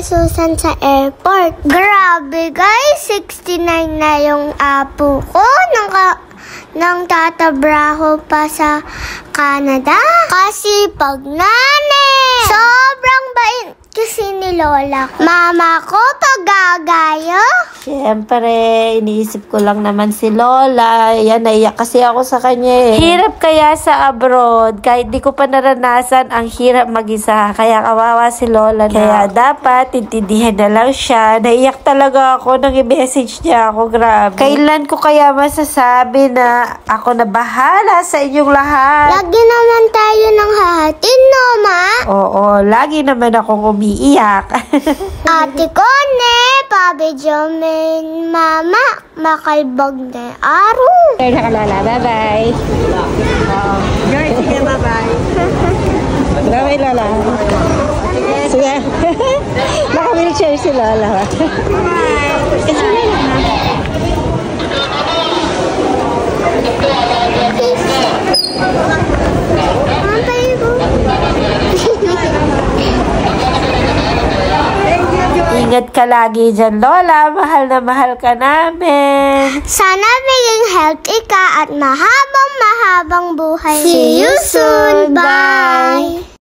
Susan sa airport. Grabe guys, 69 na yung apo ko. Nang tatabraho pa sa Canada. Kasi pag nani, sobrang bait kasi ni Lola ko. Mama ko pagagayo. Siyempre, iniisip ko lang naman si Lola. Yan, naiyak kasi ako sa kanya eh. Hirap kaya sa abroad. Kahit di ko pa naranasan, ang hirap mag-isa. Kaya kawawa si Lola na. Kaya dapat, intindihan na lang siya. Naiyak talaga ako nang i-message niya ako. Grabe. Kailan ko kaya masasabi na ako na bahala sa inyong lahat? Lagi naman tayo ng hahatin, no, Ma? Oo, lagi naman akong umiiyak. Ate ko, ne, pabidyo min mama, makalbog na araw. Kaya nakalala, bye-bye. Guys, sige, bye-bye. Bye-bye, Lola. Sige. Naka-wheelchair si Lola. Ingat ka lagi dyan, Lola. Mahal na mahal ka namin. Sana maging healthy ka at mahabang buhay. See you soon. Bye!